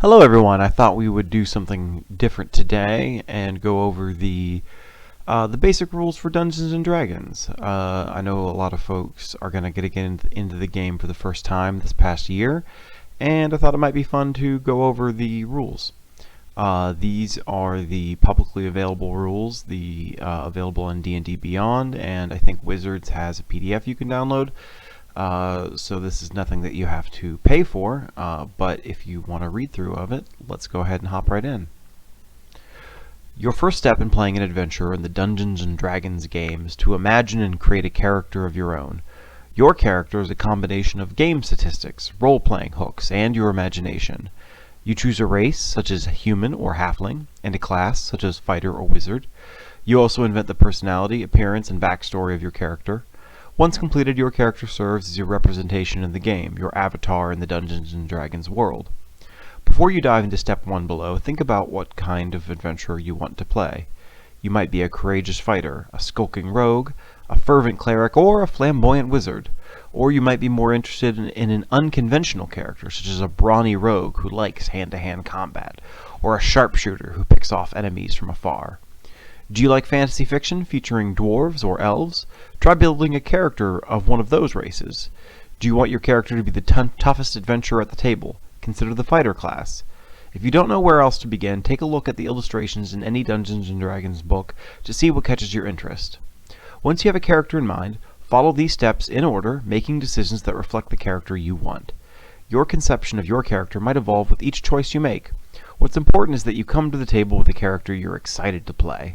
Hello everyone, I thought we would do something different today and go over the basic rules for Dungeons and Dragons. I know a lot of folks are going to get into the game for the first time this past year, and I thought it might be fun to go over the rules. These are the publicly available rules, available in D&D Beyond, and I think Wizards has a PDF you can download. So this is nothing that you have to pay for, but if you want a read-through of it, let's go ahead and hop right in. Your first step in playing an adventure in the Dungeons & Dragons game is to imagine and create a character of your own. Your character is a combination of game statistics, role-playing hooks, and your imagination. You choose a race, such as human or halfling, and a class, such as fighter or wizard. You also invent the personality, appearance, and backstory of your character. Once completed, your character serves as your representation in the game, your avatar in the Dungeons & Dragons world. Before you dive into step 1 below, think about what kind of adventurer you want to play. You might be a courageous fighter, a skulking rogue, a fervent cleric, or a flamboyant wizard. Or you might be more interested in an unconventional character, such as a brawny rogue who likes hand-to-hand combat, or a sharpshooter who picks off enemies from afar. Do you like fantasy fiction featuring dwarves or elves? Try building a character of one of those races. Do you want your character to be the toughest adventurer at the table? Consider the fighter class. If you don't know where else to begin, take a look at the illustrations in any Dungeons & Dragons book to see what catches your interest. Once you have a character in mind, follow these steps in order, making decisions that reflect the character you want. Your conception of your character might evolve with each choice you make. What's important is that you come to the table with a character you're excited to play.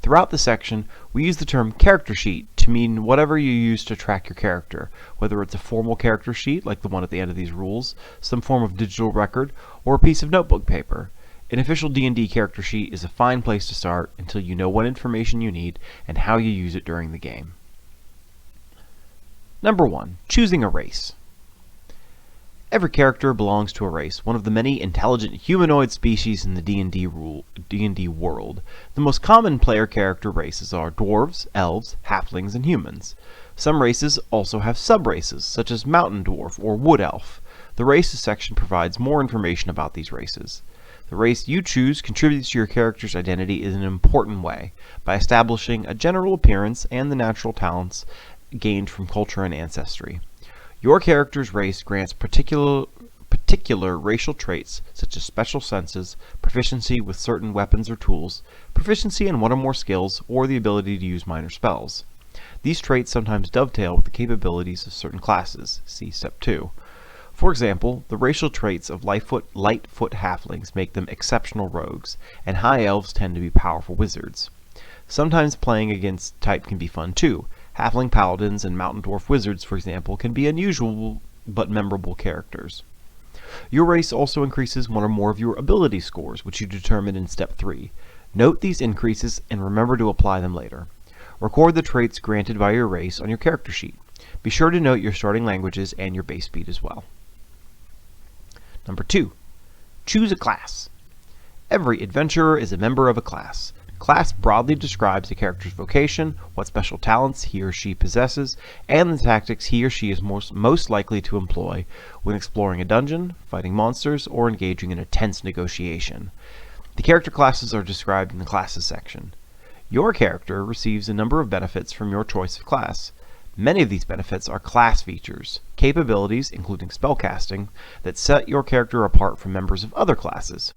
Throughout the section, we use the term character sheet to mean whatever you use to track your character, whether it's a formal character sheet, like the one at the end of these rules, some form of digital record, or a piece of notebook paper. An official D&D character sheet is a fine place to start until you know what information you need and how you use it during the game. Number 1. Choosing a race. Every character belongs to a race, one of the many intelligent humanoid species in the D&D world. The most common player character races are dwarves, elves, halflings, and humans. Some races also have sub-races, such as mountain dwarf or wood elf. The races section provides more information about these races. The race you choose contributes to your character's identity in an important way, by establishing a general appearance and the natural talents gained from culture and ancestry. Your character's race grants particular racial traits such as special senses, proficiency with certain weapons or tools, proficiency in one or more skills, or the ability to use minor spells. These traits sometimes dovetail with the capabilities of certain classes. See Step 2. For example, the racial traits of lightfoot halflings make them exceptional rogues, and high elves tend to be powerful wizards. Sometimes playing against type can be fun too. Halfling paladins and mountain dwarf wizards, for example, can be unusual but memorable characters. Your race also increases one or more of your ability scores, which you determine in Step 3. Note these increases and remember to apply them later. Record the traits granted by your race on your character sheet. Be sure to note your starting languages and your base speed as well. Number 2. Choose a class. Every adventurer is a member of a class. Class broadly describes a character's vocation, what special talents he or she possesses, and the tactics he or she is most likely to employ when exploring a dungeon, fighting monsters, or engaging in a tense negotiation. The character classes are described in the classes section. Your character receives a number of benefits from your choice of class. Many of these benefits are class features, capabilities, including spellcasting, that set your character apart from members of other classes.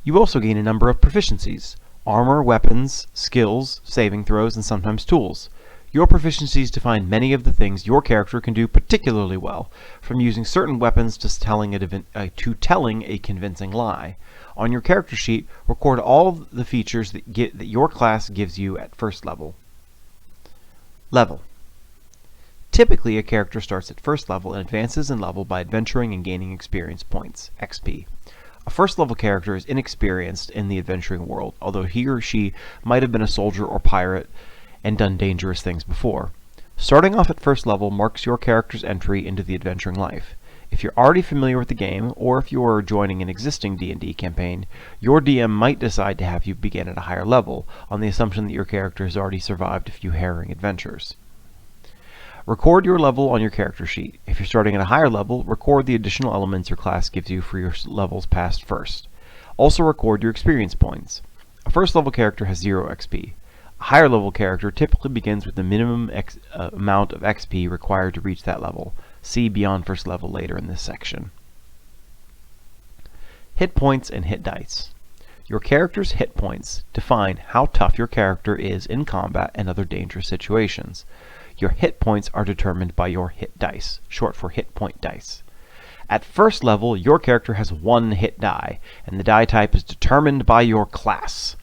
You also gain a number of proficiencies: armor, weapons, skills, saving throws, and sometimes tools. Your proficiencies define many of the things your character can do particularly well, from using certain weapons to telling a convincing lie. On your character sheet, record all the features that your class gives you at first level. Level. Typically, a character starts at first level and advances in level by adventuring and gaining experience points, XP. A first-level character is inexperienced in the adventuring world, although he or she might have been a soldier or pirate and done dangerous things before. Starting off at first level marks your character's entry into the adventuring life. If you're already familiar with the game, or if you are joining an existing D&D campaign, your DM might decide to have you begin at a higher level, on the assumption that your character has already survived a few harrowing adventures. Record your level on your character sheet. If you're starting at a higher level, record the additional elements your class gives you for your levels passed first. Also record your experience points. A first level character has 0 XP. A higher level character typically begins with the minimum amount of XP required to reach that level. See Beyond First Level later in this section. Hit points and hit dice. Your character's hit points define how tough your character is in combat and other dangerous situations. Your hit points are determined by your hit dice, short for hit point dice. At first level, your character has 1 hit die, and the die type is determined by your class.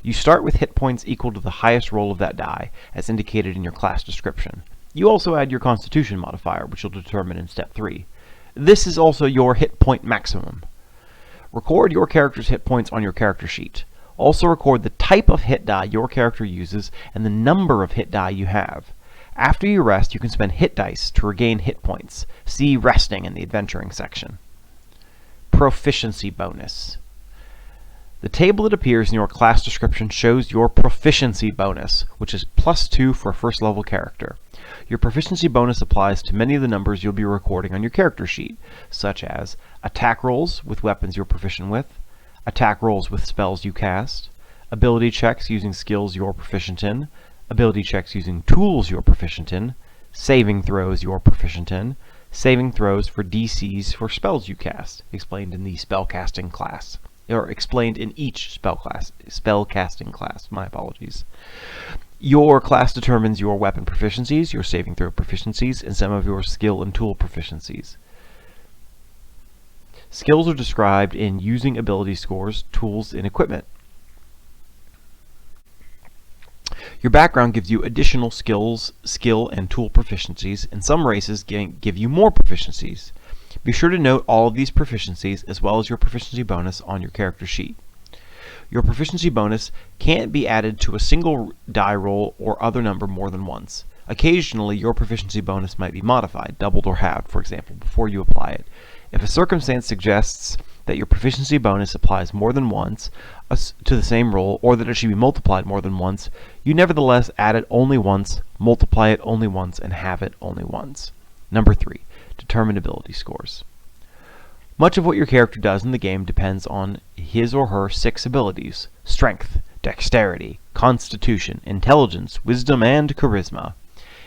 You start with hit points equal to the highest roll of that die, as indicated in your class description. You also add your Constitution modifier, which you'll determine in Step 3. This is also your hit point maximum. Record your character's hit points on your character sheet. Also record the type of hit die your character uses and the number of hit die you have. After you rest, you can spend hit dice to regain hit points. See Resting in the Adventuring section. Proficiency Bonus. The table that appears in your class description shows your Proficiency Bonus, which is +2 for a first level character. Your Proficiency Bonus applies to many of the numbers you'll be recording on your character sheet, such as attack rolls with weapons you're proficient with, attack rolls with spells you cast, ability checks using skills you're proficient in, ability checks using tools you're proficient in, saving throws you're proficient in, saving throws for DCs for spells you cast, explained in the spellcasting class, or explained in each spellcasting class, my apologies. Your class determines your weapon proficiencies, your saving throw proficiencies, and some of your skill and tool proficiencies. Skills are described in using ability scores, tools, and equipment. Your background gives you additional skills, skill, and tool proficiencies, and some races give you more proficiencies. Be sure to note all of these proficiencies as well as your proficiency bonus on your character sheet. Your proficiency bonus can't be added to a single die roll or other number more than once. Occasionally, your proficiency bonus might be modified, doubled or halved, for example, before you apply it. If a circumstance suggests that your proficiency bonus applies more than once to the same roll, or that it should be multiplied more than once, you nevertheless add it only once, multiply it only once, and have it only once. Number 3. Determinability Scores. Much of what your character does in the game depends on his or her 6 abilities: Strength, Dexterity, Constitution, Intelligence, Wisdom, and Charisma.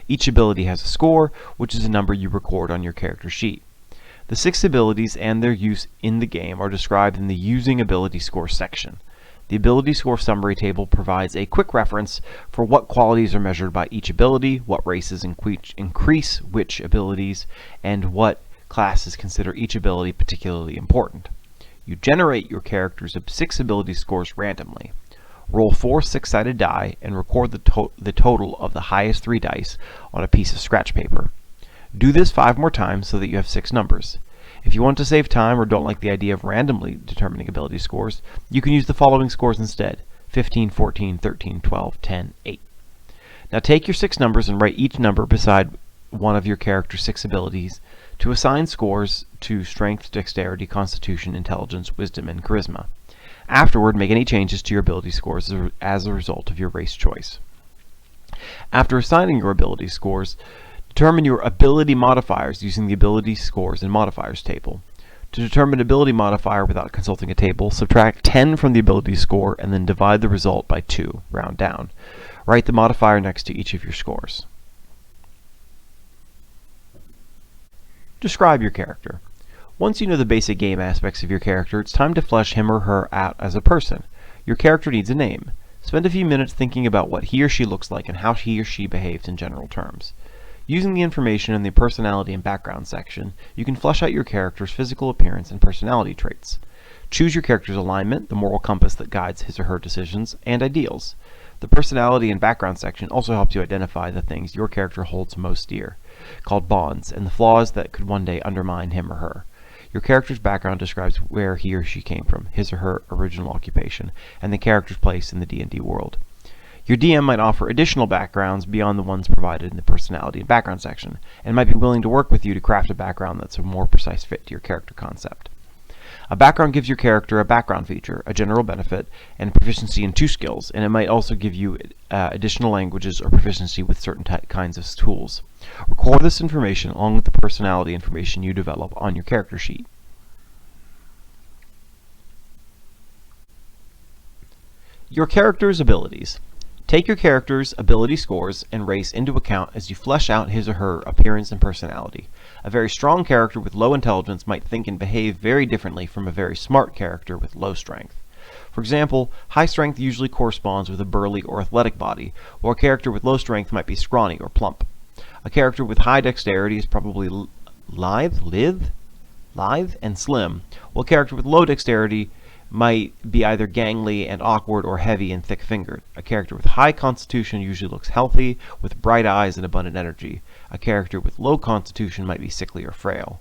Each ability has a score, which is a number you record on your character sheet. The 6 abilities and their use in the game are described in the Using Ability Score section. The Ability Score Summary table provides a quick reference for what qualities are measured by each ability, what races increase which abilities, and what classes consider each ability particularly important. You generate your character's 6 ability scores randomly. Roll 4 6-sided die and record the total of the highest 3 dice on a piece of scratch paper. Do this 5 more times so that you have 6 numbers. If you want to save time or don't like the idea of randomly determining ability scores, you can use the following scores instead: 15, 14, 13, 12, 10, 8. Now take your 6 numbers and write each number beside one of your character's 6 abilities to assign scores to Strength, Dexterity, Constitution, Intelligence, Wisdom, and Charisma. Afterward, make any changes to your ability scores as a result of your race choice. After assigning your ability scores, determine your ability modifiers using the Ability Scores and Modifiers table. To determine ability modifier without consulting a table, subtract 10 from the ability score and then divide the result by 2, round down. Write the modifier next to each of your scores. Describe your character. Once you know the basic game aspects of your character, it's time to flesh him or her out as a person. Your character needs a name. Spend a few minutes thinking about what he or she looks like and how he or she behaves in general terms. Using the information in the Personality and Background section, you can flesh out your character's physical appearance and personality traits. Choose your character's alignment, the moral compass that guides his or her decisions, and ideals. The Personality and Background section also helps you identify the things your character holds most dear, called bonds, and the flaws that could one day undermine him or her. Your character's background describes where he or she came from, his or her original occupation, and the character's place in the D&D world. Your DM might offer additional backgrounds beyond the ones provided in the Personality and Background section, and might be willing to work with you to craft a background that's a more precise fit to your character concept. A background gives your character a background feature, a general benefit, and proficiency in 2 skills, and it might also give you additional languages or proficiency with certain kinds of tools. Record this information along with the personality information you develop on your character sheet. Your character's abilities. Take your character's ability scores and race into account as you flesh out his or her appearance and personality. A very strong character with low intelligence might think and behave very differently from a very smart character with low strength. For example, high strength usually corresponds with a burly or athletic body, while a character with low strength might be scrawny or plump. A character with high dexterity is probably lithe, and slim, while a character with low dexterity might be either gangly and awkward or heavy and thick-fingered. A character with high constitution usually looks healthy, with bright eyes and abundant energy. A character with low constitution might be sickly or frail.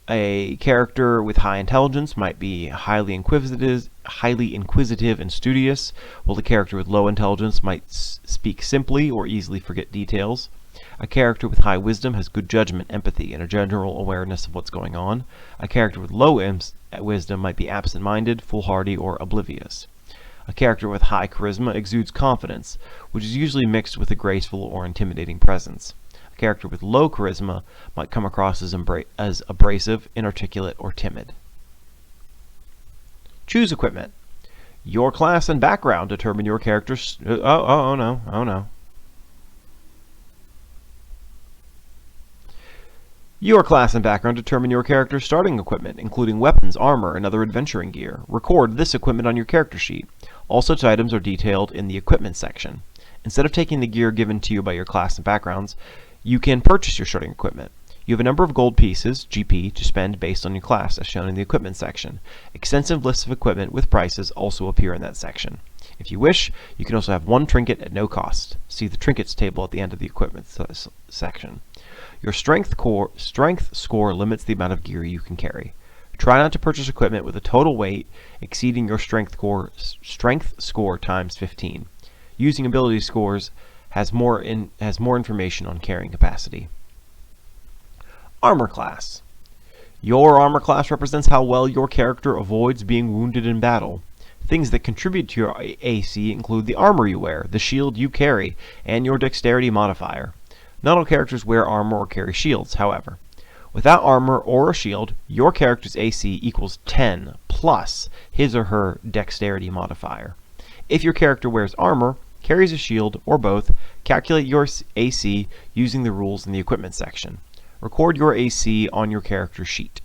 A character with high intelligence might be highly inquisitive and studious, while a character with low intelligence might speak simply or easily forget details. A character with high wisdom has good judgment, empathy, and a general awareness of what's going on. A character with low wisdom might be absent-minded, foolhardy, or oblivious. A character with high charisma exudes confidence, which is usually mixed with a graceful or intimidating presence. A character with low charisma might come across as abrasive, inarticulate, or timid. Choose equipment. Your class and background determine your character's... Oh no. Your class and background determine your character's starting equipment, including weapons, armor, and other adventuring gear. Record this equipment on your character sheet. All such items are detailed in the equipment section. Instead of taking the gear given to you by your class and backgrounds, you can purchase your starting equipment. You have a number of gold pieces, GP, to spend based on your class, as shown in the equipment section. Extensive lists of equipment with prices also appear in that section. If you wish, you can also have one trinket at no cost. See the trinkets table at the end of the equipment section. Your strength score limits the amount of gear you can carry. Try not to purchase equipment with a total weight exceeding your strength score times 15. Using ability scores has more information on carrying capacity. Armor class. Your armor class represents how well your character avoids being wounded in battle. Things that contribute to your AC include the armor you wear, the shield you carry, and your dexterity modifier. Not all characters wear armor or carry shields, however. Without armor or a shield, your character's AC equals 10 plus his or her dexterity modifier. If your character wears armor, carries a shield, or both, calculate your AC using the rules in the equipment section. Record your AC on your character sheet.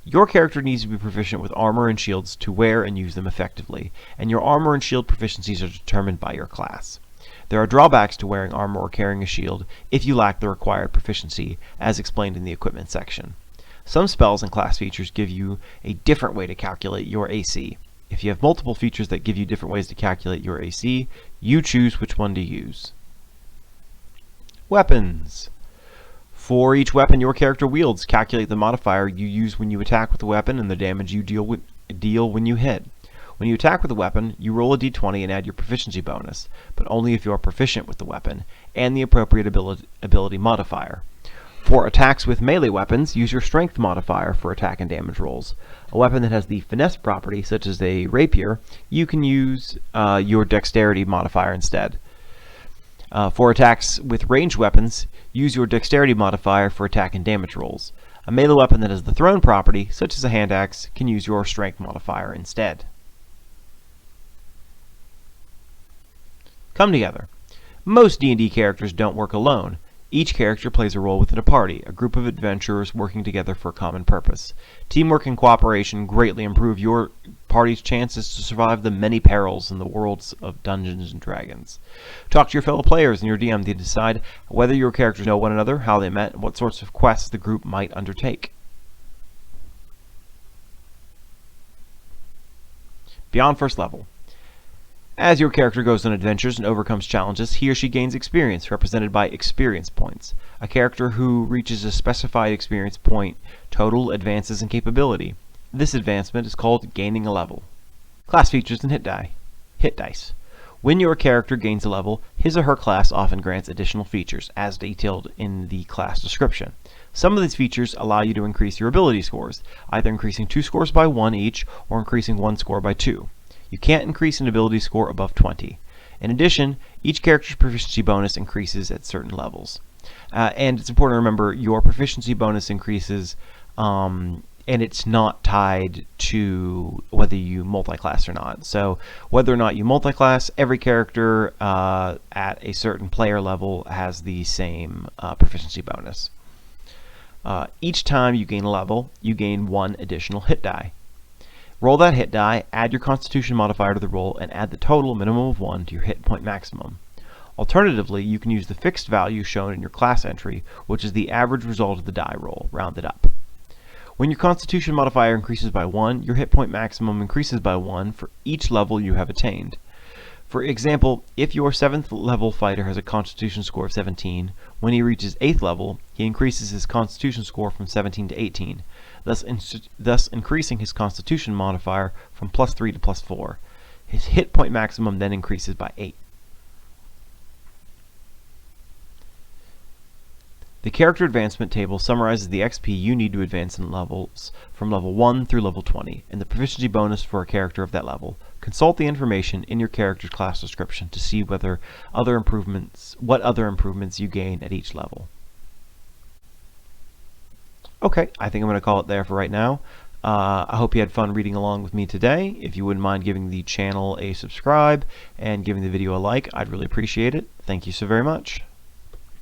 Your character needs to be proficient with armor and shields to wear and use them effectively, and your armor and shield proficiencies are determined by your class. There are drawbacks to wearing armor or carrying a shield if you lack the required proficiency, as explained in the equipment section. Some spells and class features give you a different way to calculate your AC. If you have multiple features that give you different ways to calculate your AC, you choose which one to use. Weapons. For each weapon your character wields, calculate the modifier you use when you attack with the weapon and the damage you deal when you hit. When you attack with a weapon, you roll a d20 and add your proficiency bonus, but only if you are proficient with the weapon, and the appropriate ability modifier. For attacks with melee weapons, use your strength modifier for attack and damage rolls. A weapon that has the finesse property, such as a rapier, you can use your dexterity modifier instead. For attacks with ranged weapons, use your dexterity modifier for attack and damage rolls. A melee weapon that has the thrown property, such as a hand axe, can use your strength modifier instead. Come together. Most D&D characters don't work alone. Each character plays a role within a party, a group of adventurers working together for a common purpose. Teamwork and cooperation greatly improve your party's chances to survive the many perils in the worlds of Dungeons & Dragons. Talk to your fellow players and your DM to decide whether your characters know one another, how they met, and what sorts of quests the group might undertake. Beyond first level. As your character goes on adventures and overcomes challenges, he or she gains experience, represented by experience points. A character who reaches a specified experience point total advances in capability. This advancement is called gaining a level. Class features and hit dice. When your character gains a level, his or her class often grants additional features, as detailed in the class description. Some of these features allow you to increase your ability scores, either increasing 2 scores by 1 each or increasing 1 score by 2. You can't increase an ability score above 20. In addition, each character's proficiency bonus increases at certain levels. And it's important to remember your proficiency bonus increases, and it's not tied to whether you multi-class or not. So whether or not you multi-class, every character at a certain player level has the same proficiency bonus. Each time you gain a level, you gain 1 additional hit die. Roll that hit die, add your Constitution modifier to the roll, and add the total minimum of 1 to your hit point maximum. Alternatively, you can use the fixed value shown in your class entry, which is the average result of the die roll, rounded up. When your Constitution modifier increases by 1, your hit point maximum increases by 1 for each level you have attained. For example, if your 7th level fighter has a Constitution score of 17, when he reaches 8th level, he increases his Constitution score from 17 to 18, thus increasing his Constitution modifier from +3 to +4. His hit point maximum then increases by 8. The character advancement table summarizes the XP you need to advance in levels from level 1 through level 20, and the proficiency bonus for a character of that level. Consult the information in your character's class description to see what other improvements you gain at each level. Okay, I think I'm going to call it there for right now. I hope you had fun reading along with me today. If you wouldn't mind giving the channel a subscribe and giving the video a like, I'd really appreciate it. Thank you so very much.